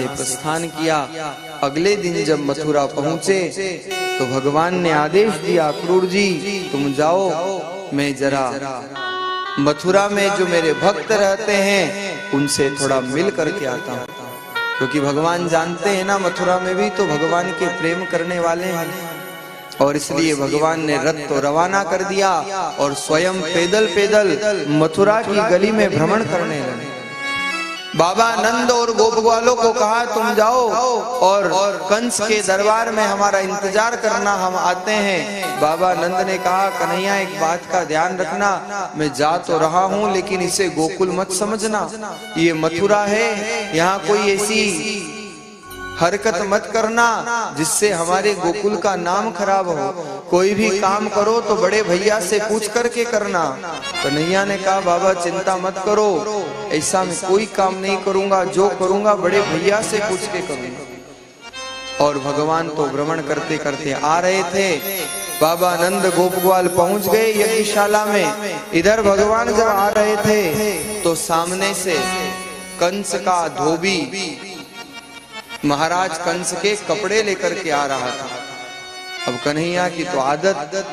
से प्रस्थान किया। अगले दिन जब मथुरा पहुंचे तो भगवान ने आदेश दिया, क्रूर जी तुम जाओ, मैं जरा मथुरा में जो मेरे भक्त रहते हैं उनसे थोड़ा मिल करके आता हूं। क्योंकि भगवान जानते हैं ना, मथुरा में भी तो भगवान के प्रेम करने वाले हैं, और इसलिए भगवान ने रथ तो रवाना कर दिया और स्वयं पैदल पैदल मथुरा की गली में भ्रमण करने लगे। बाबा नंद और गोप ग्वालों को कहा तुम जाओ और कंस के दरबार में हमारा इंतजार करना, हम आते हैं। बाबा नंद ने कहा कन्हैया एक बात का ध्यान रखना, मैं जा तो रहा हूँ लेकिन इसे गोकुल मत समझना, ये मथुरा है, यहाँ कोई ऐसी हरकत मत करना जिससे हमारे गोकुल का नाम खराब हो। कोई भी काम करो तो बड़े भैया से पूछ करके करना। कन्हैया ने कहा बाबा चिंता मत करो, ऐसा मैं कोई काम नहीं करूंगा, जो करूंगा बड़े भैया से पूछ के करूंगा। और भगवान तो भ्रमण करते करते आ रहे थे। बाबा नंद गोप ग्वाल पहुंच गए यज्ञशाला में। इधर भगवान जब आ रहे थे तो सामने से कंस का धोबी महाराज कंस के कपड़े लेकर के आ रहा था। अब कन्हैया की तो आदत,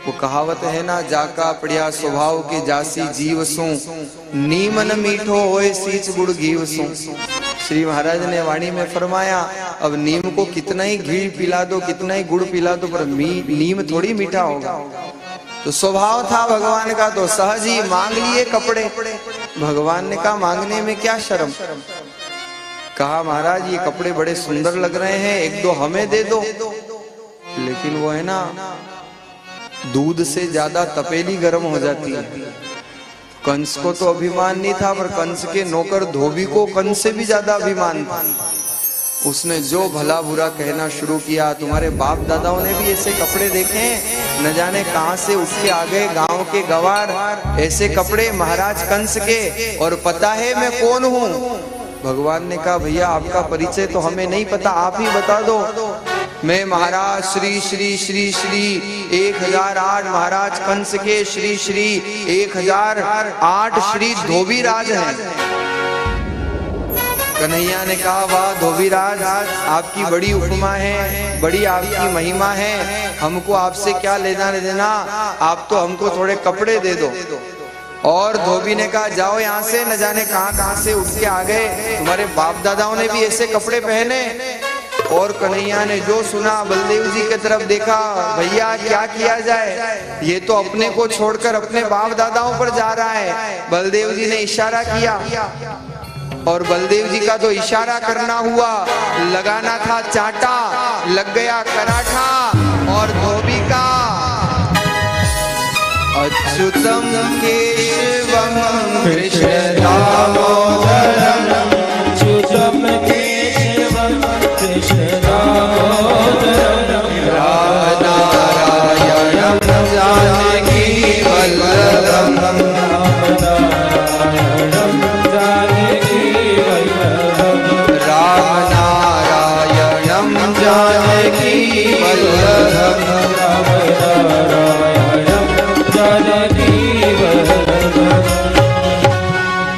वो कहावत है ना, जाका पड़िया स्वभाव के जासी जीव सो, नीमन मीठो होए सीच गुड़ घीव सो। श्री महाराज ने वाणी में फरमाया अब नीम को कितना ही घी पिला दो, कितना ही गुड़ पिला दो, पर नीम थोड़ी मीठा होगा। तो स्वभाव था भगवान का, तो सहज ही मांग लिए कपड़े। भगवान ने कहा मांगने में क्या शर्म। कहा महाराज ये कपड़े बड़े सुंदर लग रहे हैं, एक दो हमें दे दो। लेकिन वो है ना, दूध से ज्यादा तपेली गर्म हो जाती है। कंस को तो अभिमान नहीं था, पर कंस के नौकर धोबी को कंस से भी ज्यादा अभिमान था। उसने जो भला बुरा कहना शुरू किया, तुम्हारे बाप दादाओं ने भी ऐसे कपड़े देखे, न जाने कहां से उठ के आ गए गांव के गवार, ऐसे कपड़े महाराज कंस के, और पता है मैं कौन हूं। भगवान ने कहा भैया आपका परिचय तो हमें नहीं पता, आप ही बता दो। मैं महाराज श्री श्री श्री श्री 1008 महाराज कंस के श्री श्री 1008 श्री धोबीराज हैं। कन्हैया ने कहा वाह धोबीराज, आपकी बड़ी उपमा है, बड़ी आपकी महिमा है, हमको आपसे क्या लेना देना, आप तो हमको थोड़े कपड़े दे दो। और धोबी ने कहा जाओ यहाँ से, न जाने कहां से उठ के आ गए, तुम्हारे बाप दादाओं ने भी ऐसे कपड़े पहने। और कन्हैया ने जो सुना बलदेव जी की तरफ देखा, भैया क्या किया जाए, ये तो अपने को छोड़कर अपने बाप दादाओं पर जा रहा है। बलदेव जी ने इशारा किया और बलदेव जी का तो इशारा करना हुआ, लगाना था चांटा, लग गया कराठा। और धोबी का अच्युतम केशवम कृष्ण दामोदरम, अच्युतम केशवम कृष्ण दामोदरम, राम नारायणम जानकी वल्लभम, राम नारायणम जानकी वल्लभम,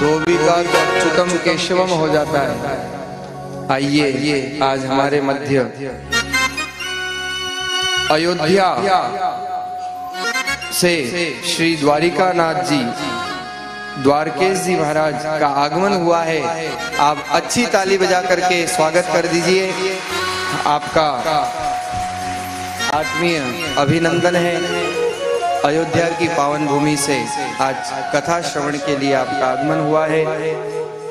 धोबी का तो अच्युतम केशवम हो जाता है। आइए आज हमारे मध्य अयोध्या से श्री द्वारिकानाथ जी, द्वारकेश जी महाराज का आगमन हुआ है। आप अच्छी ताली बजा करके स्वागत कर दीजिए। आपका आत्मीय अभिनंदन है। अयोध्या की पावन भूमि से आज कथा श्रवण के लिए आपका आगमन हुआ है।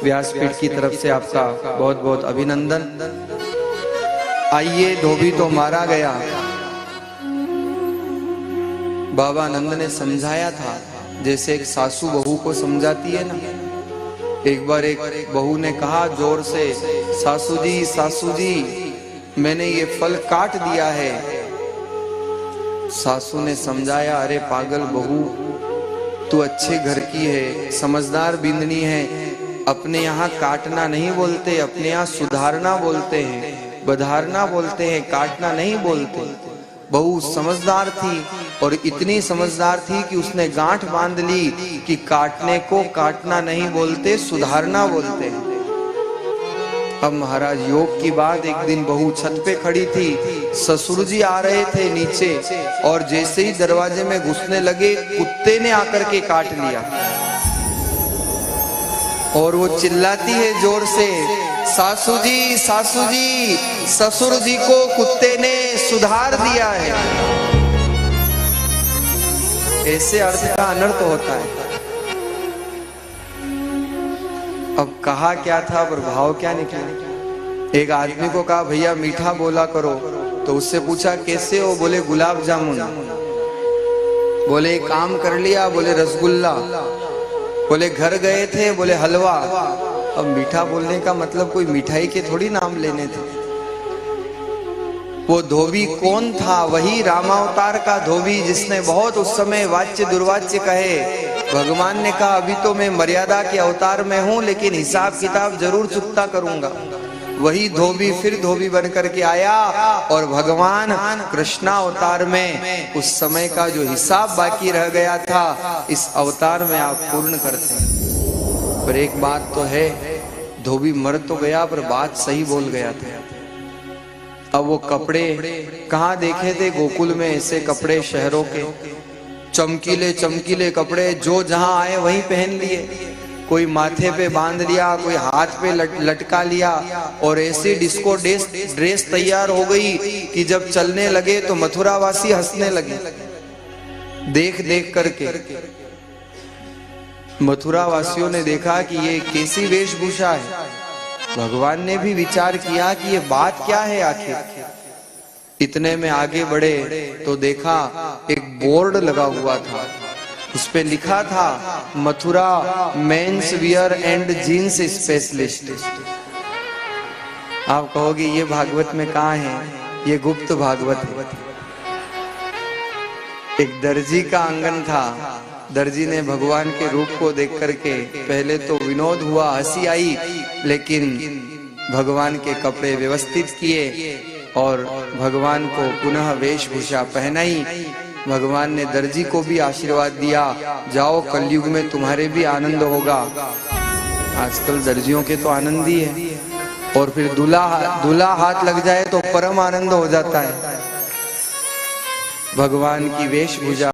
व्यासपीठ की तरफ से आपका बहुत बहुत अभिनंदन। आइए, धोबी तो मारा गया। बाबा नंद ने समझाया था, जैसे एक सासू बहू को समझाती है ना। एक बार एक बहू ने कहा जोर से, सासू जी मैंने ये फल काट दिया है। सासू ने समझाया, अरे पागल बहू, तू अच्छे घर की है, समझदार बिंदनी है। अपने यहाँ काटना नहीं बोलते, अपने यहाँ सुधारना बोलते हैं, बधारना बोलते हैं, काटना नहीं बोलते। बहू समझदार थी और इतनी समझदार थी कि उसने गांठ बांध ली कि काटने को काटना नहीं बोलते, सुधारना बोलते हैं। अब महाराज योग की बात, एक दिन बहू छत पे खड़ी थी, ससुर जी आ रहे थे नीचे, और जैसे ही दरवाजे में घुसने लगे कुत्ते ने आकर के काट लिया, और वो चिल्लाती है जोर से, सासू जी ससुर जी को कुत्ते ने सुधार दिया है। ऐसे अर्थ का अनर्थ होता है। अब कहा क्या था पर भाव क्या निकला। एक आदमी को कहा भैया मीठा बोला करो, तो उससे पूछा कैसे हो, बोले गुलाब जामुन। बोले काम कर लिया, बोले रसगुल्ला। बोले घर गए थे, बोले हलवा। अब मीठा बोलने का मतलब कोई मिठाई के थोड़ी नाम लेने थे। वो धोबी कौन था? वही रामावतार का धोबी, जिसने बहुत उस समय वाच्य दुर्वाच्य कहे। भगवान ने कहा अभी तो मैं मर्यादा के अवतार में हूं, लेकिन हिसाब किताब जरूर चुकता करूंगा। वही धोबी फिर धोबी बन करके आया, और भगवान कृष्णावतार में उस समय का जो हिसाब बाकी रह गया था, इस अवतार में आप पूर्ण करते हैं। पर एक बात तो है, धोबी मर तो गया पर बात सही बोल गया था। अब वो कपड़े कहाँ देखे थे गोकुल में, ऐसे कपड़े शहरों के चमकीले चमकीले कपड़े, जो जहां आए वहीं पहन लिए। कोई माथे पे बांध लिया, कोई हाथ पे लटका लिया, और ऐसी डिस्को ड्रेस तैयार हो गई कि जब चलने लगे तो मथुरावासी हंसने लगे देख देख करके। मथुरावासियों ने देखा कि ये कैसी वेशभूषा है। भगवान ने भी विचार किया कि ये बात क्या है आखिर। इतने में आगे बढ़े तो देखा एक बोर्ड लगा हुआ था, उस पे लिखा था Mathura men's wear and jeans specialist. आप कहोगे ये भागवत में कहाँ है? ये गुप्त भागवत है। एक दर्जी का आंगन था। दर्जी ने भगवान के रूप को देख करके पहले तो विनोद हुआ, हंसी आई, लेकिन भगवान के कपड़े व्यवस्थित किए और भगवान को पुनः वेशभूषा पहनाई। भगवान ने दर्जी को भी आशीर्वाद दिया, जाओ कलयुग में तुम्हारे भी आनंद होगा। आजकल दर्जियों के तो आनंद ही है, और फिर दूल्हा हाथ लग जाए तो परम आनंद हो जाता है। भगवान की वेशभूषा